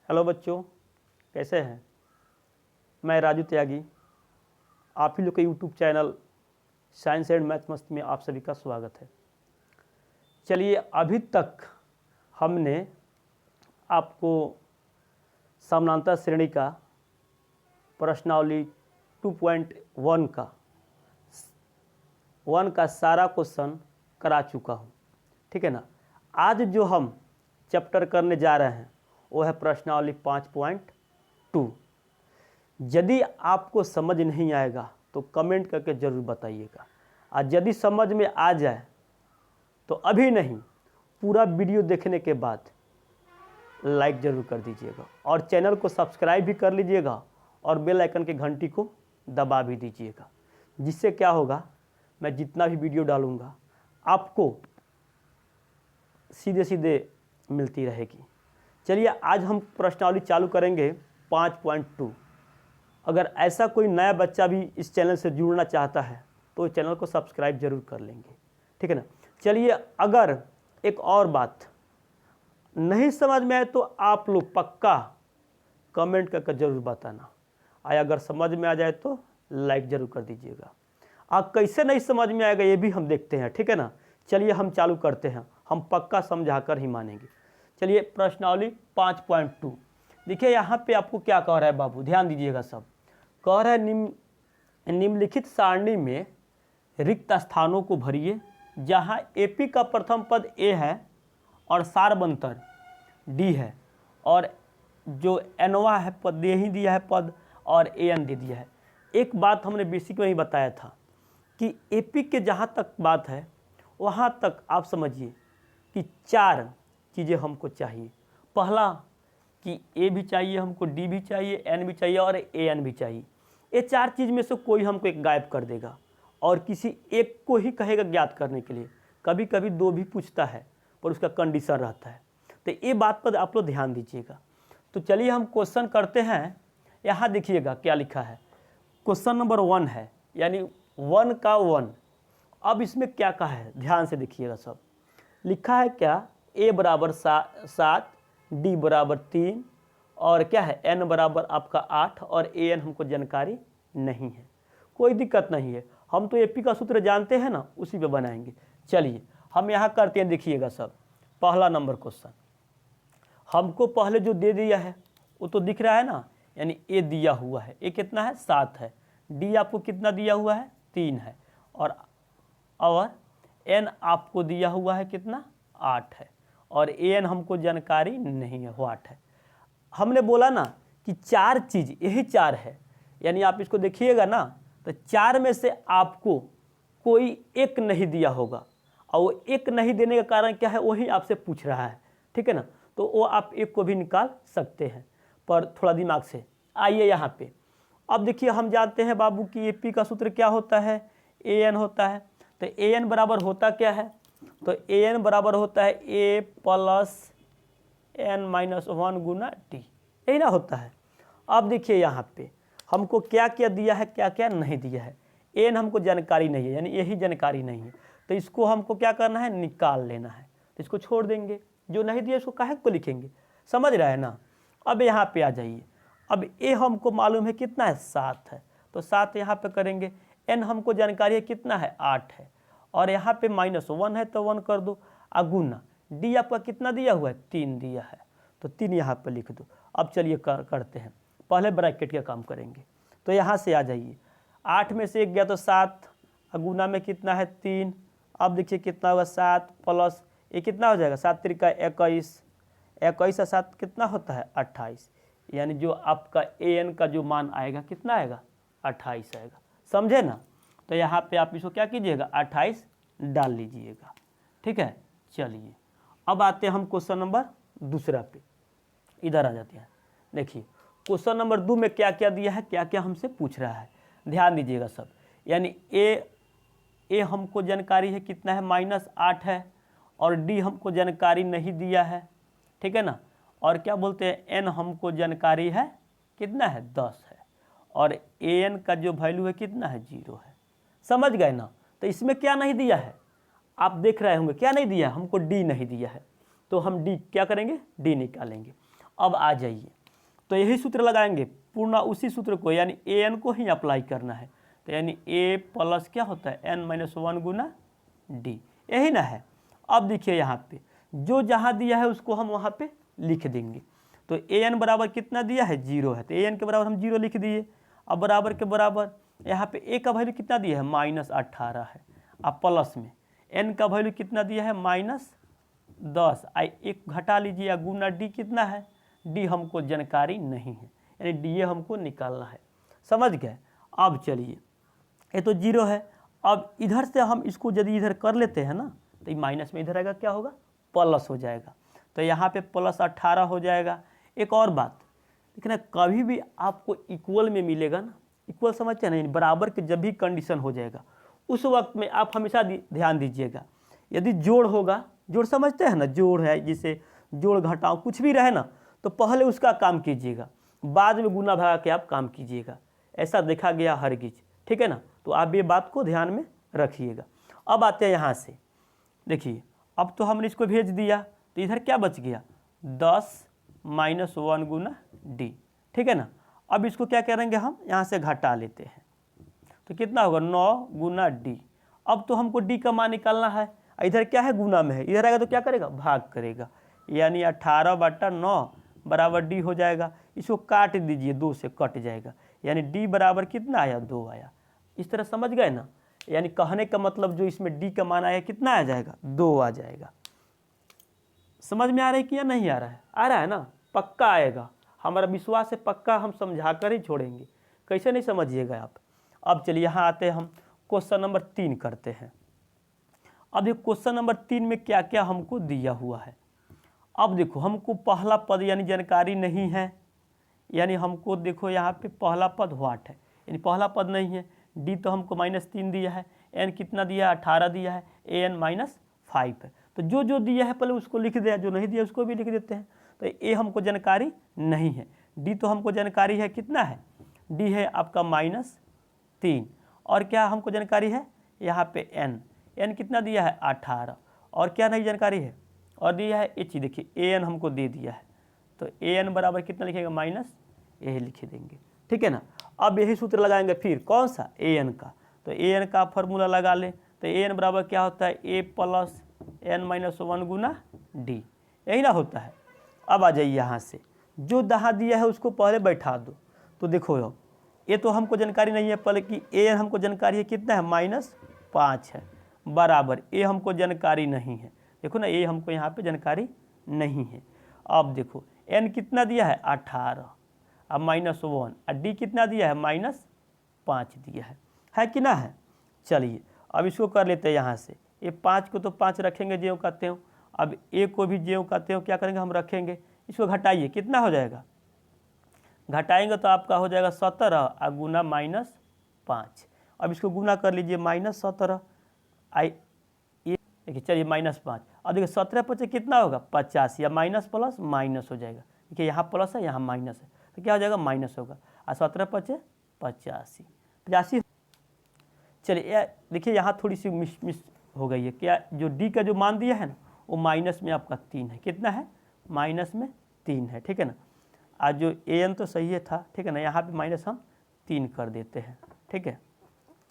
Hello बच्चों, कैसे हैं। मैं राजू त्यागी, आप ही लोग के YouTube channel science and math मस्ती में आप सभी का स्वागत है। चलिए, अभी तक हमने आपको समानांतर श्रेणी का प्रश्नावली 2.1 का सारा क्वेश्चन करा चुका हूँ, ठीक है ना। आज जो हम चैप्टर करने जा रहे हैं वो है प्रश्नावली 5.2। यदि आपको समझ नहीं आएगा तो कमेंट करके ज़रूर बताइएगा, और यदि समझ में आ जाए तो अभी नहीं, पूरा वीडियो देखने के बाद लाइक ज़रूर कर दीजिएगा और चैनल को सब्सक्राइब भी कर लीजिएगा और बेल आइकन के घंटी को दबा भी दीजिएगा, जिससे क्या होगा, मैं जितना भी वीडियो डालूँगा आपको सीधे सीधे मिलती रहेगी। चलिए, आज हम प्रश्नावली चालू करेंगे 5.2। अगर ऐसा कोई नया बच्चा भी इस चैनल से जुड़ना चाहता है तो चैनल को सब्सक्राइब जरूर कर लेंगे, ठीक है ना। चलिए, अगर एक और बात नहीं समझ में आए तो आप लोग पक्का कमेंट करके ज़रूर बताना, और अगर समझ में आ जाए तो लाइक ज़रूर कर दीजिएगा। आप कैसे नहीं समझ में आएगा ये भी हम देखते हैं, ठीक है ना। चलिए, हम चालू करते हैं, हम पक्का समझाकर ही मानेंगे। चलिए, प्रश्नावली 5.2 देखिए, यहाँ पे आपको क्या कह रहा है बाबू, ध्यान दीजिएगा सब। कह रहा है निम्नलिखित सारणी में रिक्त स्थानों को भरिए जहाँ एपी का प्रथम पद ए है और सारबंतर डी है, और जो एनवा है पद दे ही दिया है पद, और एन दे दिया है। एक बात हमने बेसिक में ही बताया था कि एपी के जहाँ तक बात है वहाँ तक आप समझिए कि चार चीज़ें हमको चाहिए। पहला कि ए भी चाहिए हमको, डी भी चाहिए, एन भी चाहिए और ए एन भी चाहिए। ये चार चीज़ में से कोई हमको एक गायब कर देगा और किसी एक को ही कहेगा ज्ञात करने के लिए। कभी कभी दो भी पूछता है पर उसका कंडीशन रहता है, तो ये बात पर आप लोग ध्यान दीजिएगा। तो चलिए हम क्वेश्चन करते हैं। यहाँ देखिएगा क्या लिखा है, क्वेश्चन नंबर 1 है, यानी 1 का 1। अब इसमें क्या कहा है, ध्यान से देखिएगा सब। लिखा है क्या, ए बराबर 7, डी बराबर 3, और क्या है, एन बराबर आपका 8, और ए एन हमको जानकारी नहीं है। कोई दिक्कत नहीं है, हम तो एपी का सूत्र जानते हैं ना, उसी पे बनाएंगे। चलिए हम यहाँ करते हैं, देखिएगा सब। पहला नंबर क्वेश्चन हमको पहले जो दे दिया है वो तो दिख रहा है ना, यानी ए दिया हुआ है, ए कितना है 7 है, डी आपको कितना दिया हुआ है 3 है, और एन आपको दिया हुआ है कितना 8 है, और ए एन हमको जानकारी नहीं है, वो 8 है। हमने बोला ना कि चार चीज़, यही चार है, यानी आप इसको देखिएगा ना तो चार में से आपको कोई एक नहीं दिया होगा, और वो एक नहीं देने का कारण क्या है वही आपसे पूछ रहा है, ठीक है ना। तो वो आप एक को भी निकाल सकते हैं, पर थोड़ा दिमाग से आइए यहाँ पे। अब देखिए, हम जानते हैं बाबू कि एपी का सूत्र क्या होता है, ए एन होता है। तो ए एन बराबर होता क्या है, तो ए एन बराबर होता है ए प्लस एन माइनस 1 गुना टी, यही ना होता है। अब देखिए यहाँ पे हमको क्या क्या दिया है, क्या क्या नहीं दिया है। एन हमको जानकारी नहीं है, यानी यही जानकारी नहीं है, तो इसको हमको क्या करना है, निकाल लेना है। तो इसको छोड़ देंगे, जो नहीं दिया उसको काहे को लिखेंगे, समझ रहा है ना। अब यहाँ पे आ जाइए। अब ए हमको मालूम है कितना है 7 है, तो 7 यहाँ पे करेंगे। एन हमको जानकारी है कितना है 8 है, और यहाँ पे -1 है तो 1 कर दो, गुना डी आपका कितना दिया हुआ है 3 दिया है, तो 3 यहाँ पे लिख दो। अब चलिए करते हैं, पहले ब्रैकेट का काम करेंगे। तो यहाँ से आ जाइए, 8 में से 1 गया तो 7, गुना में कितना है 3। अब देखिए कितना होगा 7 प्लस ये कितना हो जाएगा 7 त्रिका 21, 21 और 7 कितना होता है 28, यानी जो आपका ए एन का जो मान आएगा कितना आएगा 28 आएगा, समझे ना। तो यहाँ पे आप इसको क्या कीजिएगा 28 डाल लीजिएगा, ठीक है। चलिए अब आते हैं हम क्वेश्चन नंबर दूसरा पे, इधर आ जाते हैं। देखिए क्वेश्चन नंबर 2 में क्या क्या दिया है, क्या क्या हमसे पूछ रहा है, ध्यान दीजिएगा सब। यानी ए हमको जानकारी है कितना है -8 है, और डी हमको जानकारी नहीं दिया है, ठीक है ना। और क्या बोलते हैं, एन हमको जानकारी है कितना है 10 है, और ए एन का जो वैल्यू है कितना है 0 है, समझ गए ना। तो इसमें क्या नहीं दिया है, आप देख रहे होंगे क्या नहीं दिया है, हमको डी नहीं दिया है, तो हम डी क्या करेंगे, डी निकालेंगे। अब आ जाइए, तो यही सूत्र लगाएंगे, पूर्ण उसी सूत्र को यानी ए एन को ही अप्लाई करना है। तो यानी ए प्लस क्या होता है एन माइनस 1 गुना डी, यही ना है। अब देखिए यहाँ पे जो जहाँ दिया है उसको हम वहाँ पे लिख देंगे। तो ए एन बराबर कितना दिया है 0 है, तो ए एन के बराबर हम 0 लिख दिए। अब बराबर के बराबर यहाँ पे ए का वैल्यू कितना दिया है -18 है। अब प्लस में एन का वैल्यू कितना दिया है -10, आई एक घटा लीजिए, या गुना डी कितना है, डी हमको जानकारी नहीं है, यानी डी ए हमको निकालना है। समझ गए। अब चलिए ये तो 0 है, अब इधर से हम इसको यदि इधर कर लेते हैं ना, तो ये माइनस में इधर आएगा क्या होगा प्लस हो जाएगा, तो यहाँ पे +18 हो जाएगा। एक और बात लेकिन कभी भी आपको इक्वल में मिलेगा ना, इक्वल समझते हैं ना, बराबर के जब भी कंडीशन हो जाएगा उस वक्त में आप हमेशा ध्यान दीजिएगा, यदि जोड़ होगा, जोड़ समझते हैं ना, जोड़ है जिसे जोड़ घटाओ कुछ भी रहे ना, तो पहले उसका काम कीजिएगा, बाद में गुना भगा के आप काम कीजिएगा, ऐसा देखा गया हरगिज। ठीक है ना, तो आप ये बात को ध्यान में रखिएगा। अब आते हैं यहाँ से, देखिए अब तो हमने इसको भेज दिया, तो इधर क्या बच गया 10 माइनस 1 गुना डी। ठीक है ना, अब इसको क्या करेंगे हम यहाँ से घटा लेते हैं, तो कितना होगा 9 गुना डी। अब तो हमको डी का मान निकालना है, इधर क्या है गुना में है, इधर आएगा तो क्या करेगा भाग करेगा, यानी 18/9 बराबर डी हो जाएगा। इसको काट दीजिए, 2 से कट जाएगा, यानी डी बराबर कितना आया 2 आया। इस तरह समझ गए ना, यानी कहने का मतलब जो इसमें डी का मान आया कितना आ जाएगा 2 आ जाएगा। समझ में आ रहा है कि या नहीं आ रहा है? आ रहा है ना, पक्का आएगा, हमारा विश्वास है पक्का, हम समझा कर ही छोड़ेंगे, कैसे नहीं समझिएगा आप। अब चलिए यहाँ आते हैं, हम क्वेश्चन नंबर 3 करते हैं। अब ये क्वेश्चन नंबर 3 में क्या क्या हमको दिया हुआ है। अब देखो हमको पहला पद यानी जानकारी नहीं है, यानी हमको देखो यहाँ पे पहला पद व्हाट है, यानी पहला पद नहीं है। डी तो हमको -3 दिया है, एन कितना दिया है 18 दिया है, ए एन -5 है। तो जो जो दिया है पहले उसको लिख दिया, जो नहीं दिया उसको भी लिख देते हैं। तो ए हमको जानकारी नहीं है, डी तो हमको जानकारी है, कितना है डी है आपका -3, और क्या हमको जानकारी है यहाँ पे एन, एन कितना दिया है 18, और क्या नहीं जानकारी है और दिया है एच, देखिए ए एन हमको दे दिया है, तो ए एन बराबर कितना लिखेगा माइनस ए लिख देंगे। ठीक है ना, अब यही सूत्र लगाएंगे फिर कौन सा ए एन का, तो ए एन का फॉर्मूला लगा ले, तो ए एन बराबर क्या होता है ए प्लस एन माइनस 1 गुना डी, यही ना होता है। अब आ जाइए यहाँ से, जो दहा दिया है उसको पहले बैठा दो, तो देखो ये तो हमको जानकारी नहीं है, पहले कि ए एन हमको जानकारी है कितना है -5 है, बराबर ए हमको जानकारी नहीं है, देखो ना ए हमको यहाँ पे जानकारी नहीं है। अब देखो एन कितना दिया है 18, अब -1, और डी कितना दिया है -5 दिया है कि ना है। चलिए अब इसको कर लेते हैं यहाँ से, ये 5 को तो 5 रखेंगे ज्यों कहते हो, अब ए को भी ज्यों कहते हो क्या करेंगे हम रखेंगे, इसको घटाइए कितना हो जाएगा, घटाएंगे तो आपका हो जाएगा 17 और गुना -5। अब इसको गुना कर लीजिए -17 आई ये देखिए, चलिए -5, अब देखिए 17 × 5 कितना होगा 85, या माइनस प्लस माइनस हो जाएगा, देखिए यहाँ प्लस है यहाँ माइनस है, तो क्या हो जाएगा माइनस होगा, और 17 × 5 85। चलिए देखिए यहाँ थोड़ी सी मिस हो गई है, क्या जो डी का जो मान दिया है ना वो माइनस में आपका 3 है, कितना है -3 है। ठीक है ना, आज जो ए एन तो सही है था, ठीक है ना, यहाँ पे माइनस हम 3 कर देते हैं। ठीक है,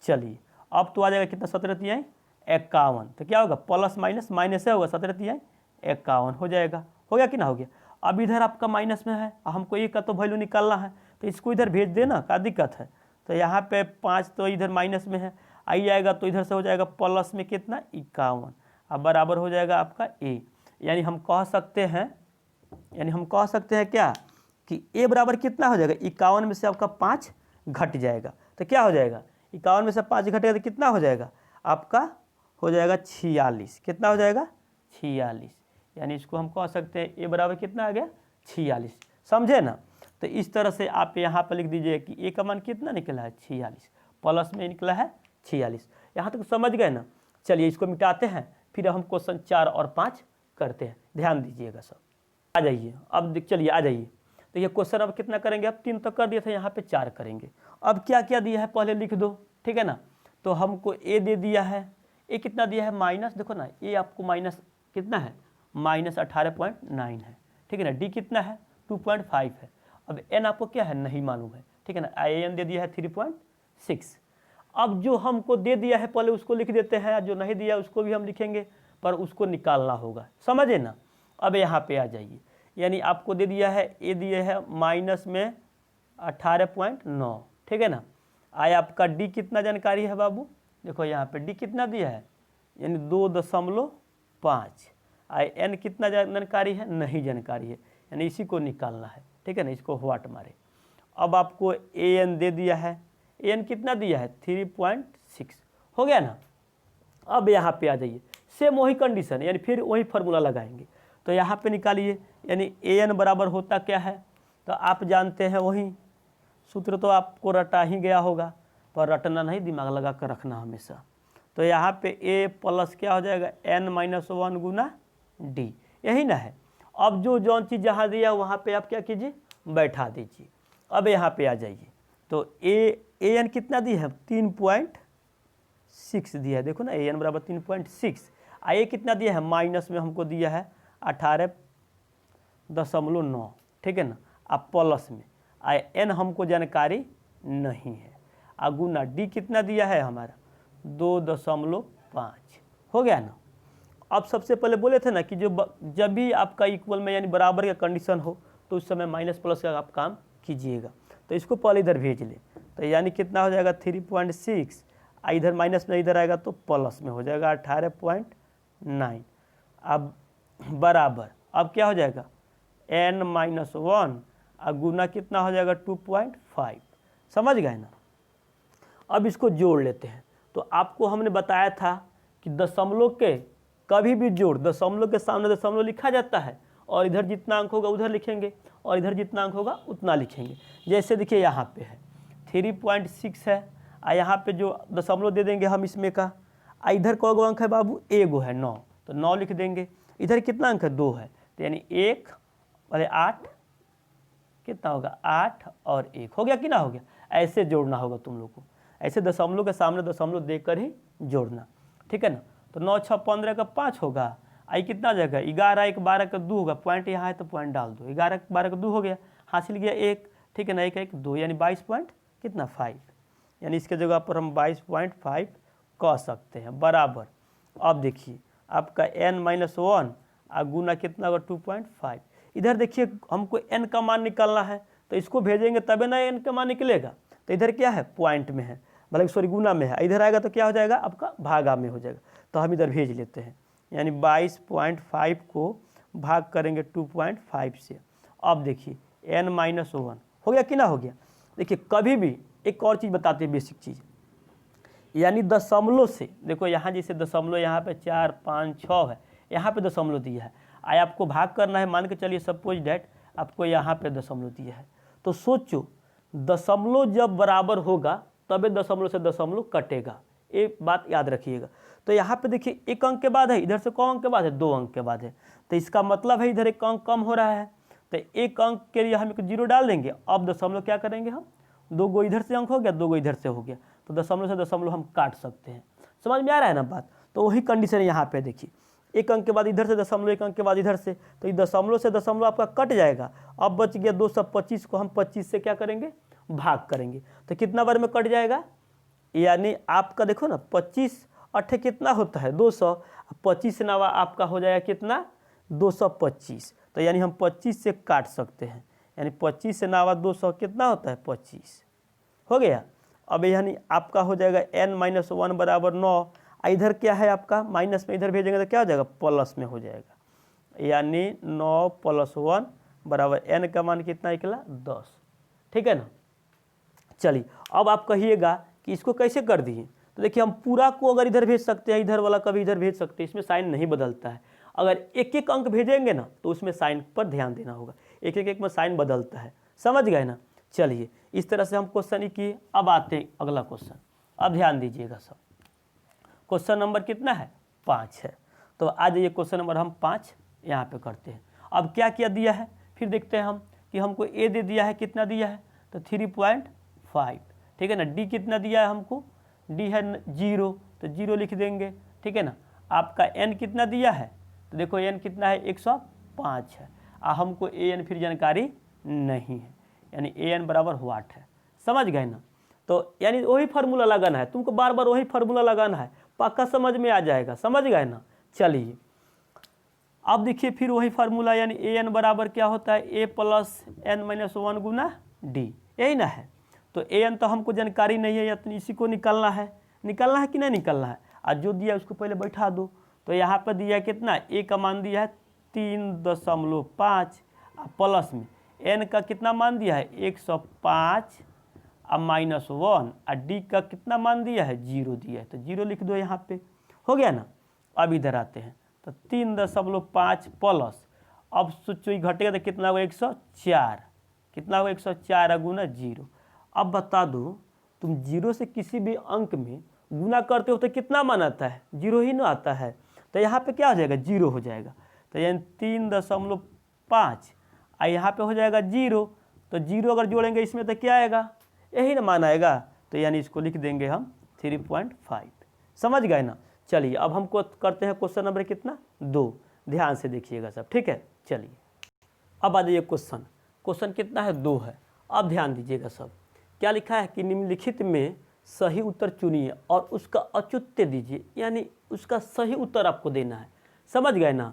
चलिए अब तो आ जाएगा कितना 17 × 3 = 51, तो क्या होगा प्लस माइनस माइनस है होगा, 17 × 3 = 51 हो जाएगा, हो गया कि ना हो गया। अब इधर आपका माइनस में है, हमको ए का तो वैल्यू निकालना है, तो इसको इधर भेज देना, क्या दिक्कत है। तो यहाँ पे 5 तो इधर माइनस में है, आई आएगा तो इधर से हो जाएगा प्लस में कितना 51, अब बराबर हो जाएगा आपका ए, यानी हम कह सकते हैं क्या कि ए बराबर कितना हो जाएगा 51 में से आपका 5 घट जाएगा, तो क्या हो जाएगा 51 में से 5 घटेगा तो कितना हो जाएगा आपका हो जाएगा 46, कितना हो जाएगा 46, यानी इसको हम कह सकते हैं ए बराबर कितना आ गया 46, समझे ना। तो इस तरह से आप यहाँ पर लिख दीजिए कि ए का मान कितना निकला है 46, प्लस में निकला है 46, यहाँ तक समझ गए ना। चलिए इसको मिटाते हैं, फिर हम क्वेश्चन 4 और 5 करते हैं, ध्यान दीजिएगा सब। आ जाइए अब चलिए आ जाइए, तो ये क्वेश्चन अब कितना करेंगे, अब 3 तक कर दिए थे, यहाँ पे 4 करेंगे। अब क्या क्या दिया है पहले लिख दो, ठीक है ना। तो हमको ए दे दिया है, ए कितना दिया है माइनस, देखो ना ए आपको माइनस कितना है -18.9 है, ठीक है ना। डी कितना है 2.5 है। अब n आपको क्या है नहीं मालूम है, ठीक है ना, an दे दिया है 3.6। अब जो हमको दे दिया है पहले उसको लिख देते हैं, जो नहीं दिया उसको भी हम लिखेंगे, पर उसको निकालना होगा, समझे ना। अब यहाँ पे आ जाइए, यानी आपको दे दिया है, ये दिए है माइनस में 18.9, ठीक है ना। आया आपका डी कितना जानकारी है बाबू, देखो यहाँ पे डी कितना दिया है, यानी 2.5। आई एन कितना जानकारी है, नहीं जानकारी है, यानी इसी को निकालना है, ठीक है ना, इसको व्हाट मारे। अब आपको ए एन दे दिया है, ए एन कितना दिया है 3.6, हो गया ना। अब यहाँ पे आ जाइए, सेम वही कंडीशन, यानी फिर वही फार्मूला लगाएंगे। तो यहाँ पे निकालिए, यानी ए एन बराबर होता क्या है, तो आप जानते हैं वही सूत्र, तो आपको रटा ही गया होगा, पर रटना नहीं, दिमाग लगा कर रखना हमेशा। तो यहाँ पे ए प्लस क्या हो जाएगा n-1 गुना डी, यही ना है। अब जो जौन चीज़ जहाँ दिया वहाँ पे आप क्या कीजिए, बैठा दीजिए। अब यहाँ पे आ जाइए, तो ए एन कितना दी है 3.6 दिया है, देखो ना ए एन बराबर 3.6। ए कितना दिया है, माइनस में हमको दिया है 18.9, ठीक है ना। अब प्लस में एन हमको जानकारी नहीं है, गुना डी कितना दिया है हमारा 2.5, हो गया ना। अब सबसे पहले बोले थे ना कि जब भी आपका इक्वल में यानी बराबर का कंडीशन हो तो उस समय माइनस प्लस का आप काम कीजिएगा। तो इसको पहले इधर भेज ले, तो यानी कितना हो जाएगा 3.6, इधर माइनस में इधर आएगा तो प्लस में हो जाएगा 18.9। अब बराबर, अब क्या हो जाएगा n-1 गुना कितना हो जाएगा 2.5, समझ गए ना। अब इसको जोड़ लेते हैं। तो आपको हमने बताया था कि दशमलव के कभी भी जोड़, दशमलव के सामने दशमलव लिखा जाता है, और इधर जितना अंक होगा उधर लिखेंगे, और इधर जितना अंक होगा उतना लिखेंगे। जैसे देखिए यहाँ पे है 3.6 है, यहाँ पे जो दशमलव दे देंगे हम इसमें का, इधर कौन अंक है बाबू, एगो है 9, तो 9 लिख देंगे। इधर कितना अंक है 2 है, तो यानी 1 और 8 कितना होगा 8 और 1, हो गया कि ना हो गया। ऐसे जोड़ना होगा तुम लोग को, ऐसे दशमलव के सामने दशमलव देकर ही जोड़ना, ठीक है ना। तो 9 6 15 का 5 होगा, आई कितना आ जाएगा 11 1 12 का 2 होगा, पॉइंट यहाँ है तो पॉइंट डाल दो, 11 12 का 2 हो गया, हासिल किया 1, ठीक है ना, 1 1 2, यानी 22 पॉइंट कितना 5, यानी इसके जगह पर हम 22.5 कह सकते हैं, बराबर। अब देखिए आपका n-1 गुना कितना होगा 2.5। इधर देखिए हमको n का मान निकालना है, तो इसको भेजेंगे तबे ना n का मान निकलेगा। तो इधर क्या है पॉइंट में है, मतलब सॉरी गुना में है, इधर आएगा तो क्या हो जाएगा आपका भागा में हो जाएगा। तो हम इधर भेज लेते हैं, यानी 22.5 को भाग करेंगे 2.5 से। अब देखिए n-1 हो गया कि ना हो गया। देखिए कभी भी एक और चीज़ बताते हैं, बेसिक चीज़, यानी दशमलव से, देखो यहाँ जैसे दशमलव यहाँ पे 4 5 6 है, यहाँ पे दशमलव दिया है, आया आपको भाग करना है, मान के चलिए सपोज डैट आपको यहाँ पे दशमलव दिया है, तो सोचो दशमलव जब बराबर होगा तबे दशमलव से दशमलव कटेगा, ये बात याद रखिएगा। तो यहाँ पे देखिए एक अंक के बाद है, इधर से कौन अंक के बाद है 2 अंक के बाद है, तो इसका मतलब है इधर एक अंक कम हो रहा है, तो एक अंक के लिए हम एक 0 डाल देंगे। अब दशमलव क्या करेंगे हम, 2 गो इधर से अंक हो गया, 2 गो इधर से हो गया, तो दशमलव से दशमलव हम काट सकते हैं। समझ में आ रहा है ना बात। तो वही कंडीशन है यहाँ पे, देखिए एक अंक के बाद इधर से दशमलव, एक अंक के बाद इधर से, तो ये दशमलव से दशमलव आपका कट जाएगा। अब बच गया 225 को हम 25 से क्या करेंगे भाग करेंगे, तो कितना बार में कट जाएगा, यानी आपका देखो ना 25 8 कितना होता है 200, 25 नवा आपका हो जाएगा कितना 225, तो यानी हम 25 से काट सकते हैं, यानी 25 से नवा 200 कितना होता है 25, हो गया। अब यानी आपका हो जाएगा n-1 बराबर 9, इधर क्या है आपका माइनस में, इधर भेजेंगे तो क्या हो जाएगा प्लस में हो जाएगा, यानी 9 + 1 बराबर n का मान कितना निकला 10, ठीक है ना। चलिए अब आप कहिएगा कि इसको कैसे कर दिए, तो देखिए हम पूरा को अगर इधर भेज सकते हैं, इधर वाला कभी इधर भेज सकते हैं, इसमें साइन नहीं बदलता है। अगर एक एक अंक भेजेंगे ना तो उसमें साइन पर ध्यान देना होगा, एक एक में साइन बदलता है, समझ गए ना। चलिए इस तरह से हम क्वेश्चन ही किए। अब आते हैं अगला क्वेश्चन, अब ध्यान दीजिएगा सब। क्वेश्चन नंबर कितना है 5 है, तो आज ये क्वेश्चन नंबर हम 5 यहाँ पे करते हैं। अब क्या क्या दिया है फिर देखते हैं हम, कि हमको ए दे दिया है, कितना दिया है तो 3.5, ठीक है ना। डी कितना दिया है हमको, डी है 0, तो 0 लिख देंगे, ठीक है ना। आपका एन कितना दिया है, तो देखो एन कितना है 105 है, हमको ए एन फिर जानकारी नहीं है, यानी ए एन बराबर व्हाट है। समझ गए ना? तो यानी वही फार्मूला लगाना है, तुमको बार बार वही फार्मूला लगाना है, पक्का समझ में आ जाएगा। समझ गए ना? चलिए अब देखिए फिर वही फार्मूला, यानी ए एन बराबर क्या होता है, ए प्लस एन माइनस 1 गुना डी, यही ना है। तो ए एन तो हमको जानकारी नहीं है, या तो इसी को निकालना है कि नहीं निकालना है। आज जो दिया उसको पहले बैठा दो। तो यहाँ पर दिया कितना, ए का मान दिया है 3.5 प्लस में एन का कितना मान दिया है 105 अब -1 और डी का कितना मान दिया है 0 दिया है, तो 0 लिख दो यहाँ पे, हो गया ना। अब इधर आते हैं तो 3.5 प्लस, अब सोचो घटेगा तो कितना होगा 104, कितना होगा 104 गुना 0। अब बता दो तुम 0 से किसी भी अंक में गुना करते हो तो कितना मान आता है, 0 ही ना आता है। तो यहाँ पे क्या हो जाएगा 0 हो जाएगा, तो यानी 3.5 और यहाँ पे हो जाएगा 0, तो 0 अगर जोड़ेंगे इसमें तो क्या आएगा, यही ना मान आएगा। तो यानी इसको लिख देंगे हम 3.5। समझ गए ना? चलिए अब हमको करते हैं क्वेश्चन नंबर कितना 2, ध्यान से देखिएगा सब, ठीक है। चलिए अब आ जाइए क्वेश्चन कितना है 2 है। अब ध्यान दीजिएगा सब, क्या लिखा है कि निम्नलिखित में सही उत्तर चुनिए और उसका औचित्य दीजिए, यानी उसका सही उत्तर आपको देना है। समझ गए ना?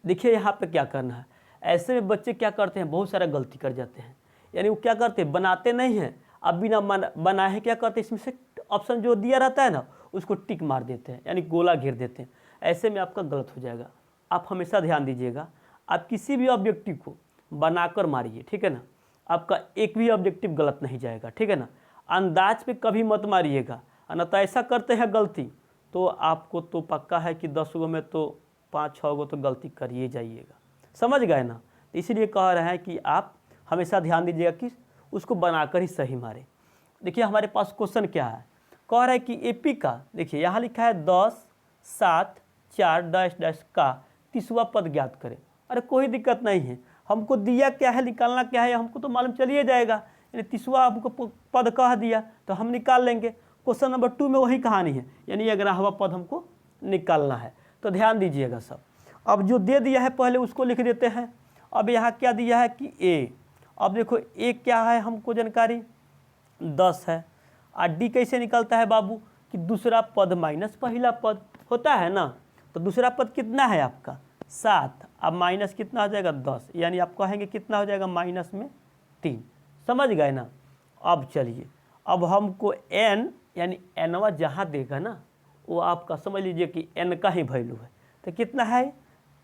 देखिए यहाँ पे क्या करना है, ऐसे में बच्चे क्या करते हैं, बहुत सारा गलती कर जाते हैं। यानी वो क्या करते हैं, बनाते नहीं हैं, अब बिना बनाए क्या करते हैं, इसमें से ऑप्शन जो दिया रहता है ना उसको टिक मार देते हैं, यानी गोला घेर देते हैं। ऐसे में आपका गलत हो जाएगा। आप हमेशा ध्यान दीजिएगा, आप किसी भी ऑब्जेक्टिव को बनाकर मारिए, ठीक है ना, आपका एक भी ऑब्जेक्टिव गलत नहीं जाएगा, ठीक है ना। अंदाज पे कभी मत मारिएगा, ना तो ऐसा करते हैं गलती तो आपको तो पक्का है कि 10 गो में तो 5-6 गो तो गलती करिए जाइएगा। समझ गए ना? इसीलिए कह रहे हैं कि आप हमेशा ध्यान दीजिएगा कि उसको बनाकर ही सही मारे। देखिए हमारे पास क्वेश्चन क्या है, कह रहा है कि एपी का, देखिए यहाँ लिखा है 10, 7, 4 डैश डैश का 30वां पद ज्ञात करें। अरे कोई दिक्कत नहीं है, हमको दिया क्या है, निकालना क्या है, हमको तो मालूम चलिए जाएगा। यानी 30वां हमको पद कह दिया तो हम निकाल लेंगे। क्वेश्चन नंबर 2 में वही कहानी है, यानी 11वां पद हमको निकालना है। तो ध्यान दीजिएगा सब, अब जो दे दिया है पहले उसको लिख देते हैं। अब यहाँ क्या दिया है कि ए, अब देखो ए क्या है हमको जानकारी 10 है, और डी कैसे निकलता है बाबू कि दूसरा पद माइनस पहला पद होता है ना। तो दूसरा पद कितना है आपका 7, अब माइनस कितना हो जाएगा 10, यानी आप कहेंगे कितना हो जाएगा माइनस में 3। समझ गए ना? अब चलिए अब हमको एन, यानी एनवा जहाँ देगा ना वो आपका समझ लीजिए कि एन का ही वैल्यू है, तो कितना है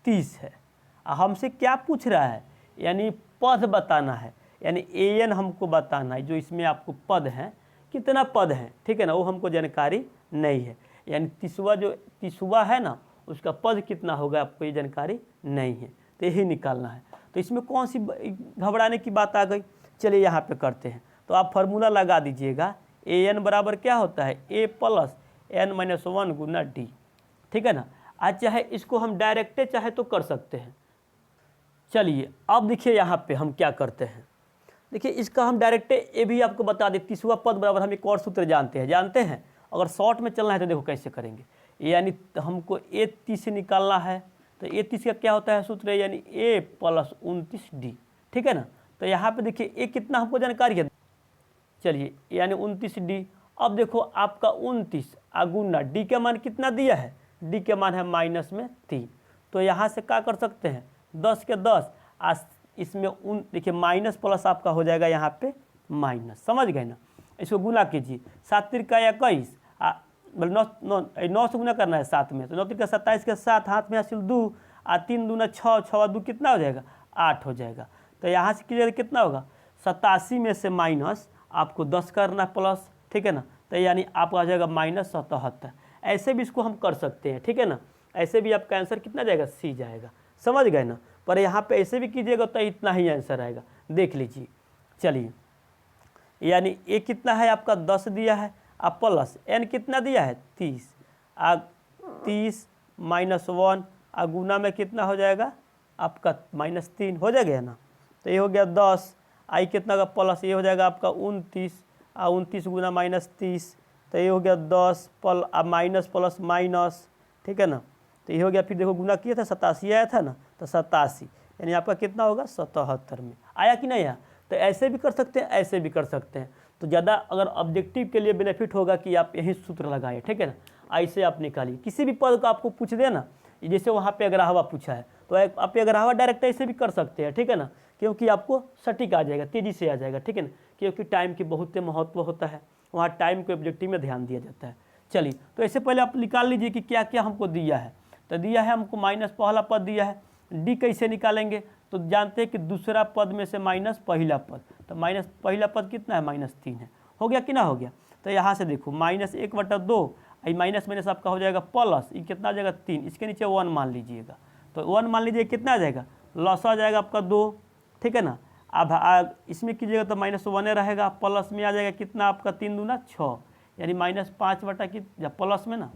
30 है। हमसे क्या पूछ रहा है, यानी पद बताना है, यानी ए एन हमको बताना है, जो इसमें आपको पद हैं कितना पद हैं, ठीक है ना, वो हमको जानकारी नहीं है। यानी 30वां है ना उसका पद कितना होगा आपको ये जानकारी नहीं है, तो यही निकालना है। तो इसमें कौन सी घबराने की बात आ गई। चलिए यहाँ पे करते हैं, तो आप फार्मूला लगा दीजिएगा, ए एन बराबर क्या होता है ए प्लस एन माइनस 1 गुना डी, ठीक है ना। आज चाहे इसको हम डायरेक्टे चाहे तो कर सकते हैं। चलिए अब देखिए यहाँ पे हम क्या करते हैं, देखिए इसका हम डायरेक्टे ये भी आपको बता दें, 30वां पद बराबर हम एक और सूत्र जानते हैं। अगर शॉर्ट में चलना है तो देखो कैसे करेंगे, यानी हमको ए 30 निकालना है, तो ए 30 का क्या होता है सूत्र, यानी ए प्लस 29 डी, ठीक है ना। तो यहाँ पे देखिए ए कितना हमको जानकारी है, चलिए यानी 29 डी। अब देखो आपका 29 गुना डी का मान कितना दिया है, डी के मान है माइनस में 3। तो यहाँ से क्या कर सकते हैं 10 के 10 इसमें देखिए माइनस प्लस आपका हो जाएगा यहाँ पे माइनस। समझ गए ना? इसको गुना कीजिए, 7 तिरका 21, 9 से गुना करना है 7 में, तो 9 तिरका 27 के 7 हाथ में हासिल 2 और 3 दूना 6, 6 2 कितना हो जाएगा 8 हो जाएगा। तो यहाँ से कीजिएगा कितना होगा 87 में से माइनस आपको 10 करना प्लस, ठीक है ना। तो यानी आपका आ जाएगा -77। ऐसे भी इसको हम कर सकते हैं, ठीक है ना। ऐसे भी आपका आंसर कितना जाएगा सी जाएगा। समझ गए ना? पर यहाँ पे ऐसे भी कीजिएगा तो इतना ही आंसर आएगा, देख लीजिए। चलिए यानी ए कितना है आपका 10 दिया है, अब प्लस एन कितना दिया है 30, 30 -1 गुना में कितना हो जाएगा आपका -3 हो जाएगा ना। तो ये हो गया 10, आई कितना का प्लस ये हो जाएगा आपका 29, 29 गुना -30, तो ये हो गया 10 माइनस प्लस माइनस, ठीक है ना। तो ये हो गया, फिर देखो गुना किया था 87 आया था ना, तो 87 यानी आपका कितना होगा 77 में। आया कि नहीं आया? तो ऐसे भी कर सकते हैं, ऐसे भी कर सकते हैं। तो ज़्यादा अगर ऑब्जेक्टिव के लिए बेनिफिट होगा कि आप यही सूत्र लगाएं, ठीक है ना। ऐसे आप निकालिए, किसी भी पद का आपको पूछ दे ना, जैसे वहाँ पे अगराहवा पूछा है तो आप अगराहवा डायरेक्ट ऐसे भी कर सकते हैं, ठीक है ना, क्योंकि आपको सटीक आ जाएगा, तेज़ी से आ जाएगा, ठीक है ना, क्योंकि टाइम की बहुत महत्व होता है, वहाँ टाइम के ऑब्जेक्टिव में ध्यान दिया जाता है। चलिए, तो ऐसे पहले आप निकाल लीजिए कि क्या क्या हमको दिया है। तो दिया है हमको माइनस पहला पद दिया है, डी कैसे निकालेंगे? तो जानते हैं कि दूसरा पद में से माइनस पहला पद, तो माइनस पहला पद कितना है? -3 है। हो गया कि ना हो गया? तो यहाँ से देखो -1/2, माइनस माइनस आपका हो जाएगा प्लस, ये कितना आ जाएगा 3, इसके नीचे 1 मान लीजिएगा। तो 1 मान लीजिए, कितना आ जाएगा? लॉस आ जाएगा आपका 2, ठीक है ना। अब इसमें कीजिएगा तो -1 रहेगा, प्लस में आ जाएगा कितना आपका 3 दूना 6, यानी -5 की प्लस में ना,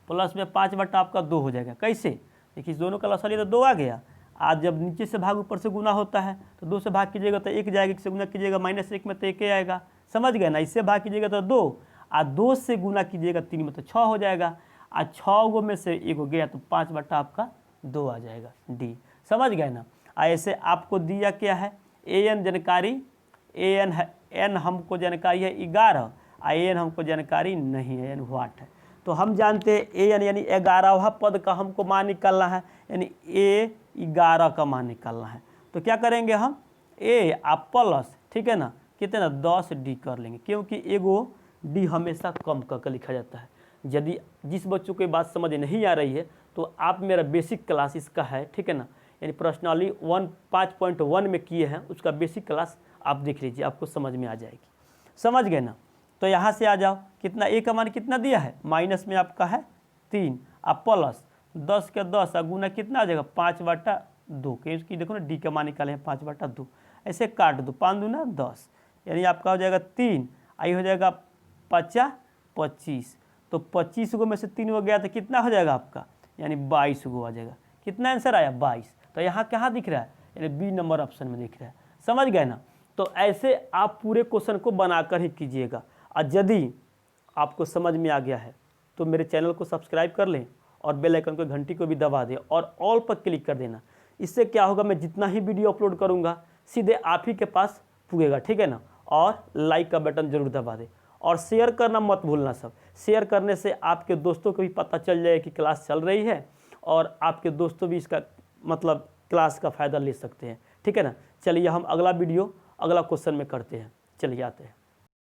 प्लस में 5 आपका 2 हो जाएगा। कैसे? देखिए, इस दोनों का लसा लिया तो 2 आ गया। आज जब नीचे से भाग ऊपर से गुना होता है तो 2 से भाग कीजिएगा तो 1 जाएगा, 1 से गुना कीजिएगा -1 में तो 1 आएगा, समझ गए ना। इससे भाग कीजिएगा तो 2, और 2 से गुना कीजिएगा 3 में तो 6 हो जाएगा, और 6 गो में से 1 गया तो 5 आपका 2 आ जाएगा, डी। समझ गए ना। ऐसे आपको दिया क्या है? an जानकारी, an है, n हमको जानकारी है 11, an हमको जानकारी नहीं है, यानी व्हाट है। तो हम जानते हैं an यानी 11वां पद का हमको मान निकालना है, यानी a 11 का मान निकालना है। तो क्या करेंगे हम? a आप प्लस, ठीक है ना, कितना 10 डी कर लेंगे, क्योंकि एगो डी हमेशा कम करके लिखा जाता है। यदि जिस बच्चों को बात समझ नहीं आ रही है तो आप मेरा बेसिक क्लास इसका है, ठीक है ना, यानी पर्सनली 5.1 में किए हैं, उसका बेसिक क्लास आप देख लीजिए, आपको समझ में आ जाएगी। समझ गए ना। तो यहाँ से आ जाओ, कितना a का मान कितना दिया है? माइनस में आपका है 3, आप प्लस 10 के 10 गुना कितना आ जाएगा? 5/2, क्योंकि देखो ना डी का मान निकाले हैं 5/2, ऐसे काट दो, 5 दूना 10, यानी आपका हो जाएगा 3, आई हो जाएगा 25, तो 25 गो में से 3 गो गया तो कितना हो जाएगा आपका? यानी 22 गो आ जाएगा। कितना आंसर आया? 22। तो यहाँ कहाँ दिख रहा है? यानी बी नंबर ऑप्शन में दिख रहा है। समझ गए ना। तो ऐसे आप पूरे क्वेश्चन को बनाकर ही कीजिएगा, और यदि आपको समझ में आ गया है तो मेरे चैनल को सब्सक्राइब कर लें और बेल आइकन को, घंटी को भी दबा दें और ऑल पर क्लिक कर देना। इससे क्या होगा, मैं जितना ही वीडियो अपलोड करूँगा सीधे आप ही के पास पुगेगा, ठीक है ना। और लाइक का बटन जरूर दबा दें, और शेयर करना मत भूलना। सब शेयर करने से आपके दोस्तों को भी पता चल जाए कि क्लास चल रही है, और आपके दोस्तों भी इसका मतलब क्लास का फ़ायदा ले सकते हैं, ठीक है ना। चलिए, हम अगला वीडियो अगला क्वेश्चन में करते हैं। चलिए आते हैं।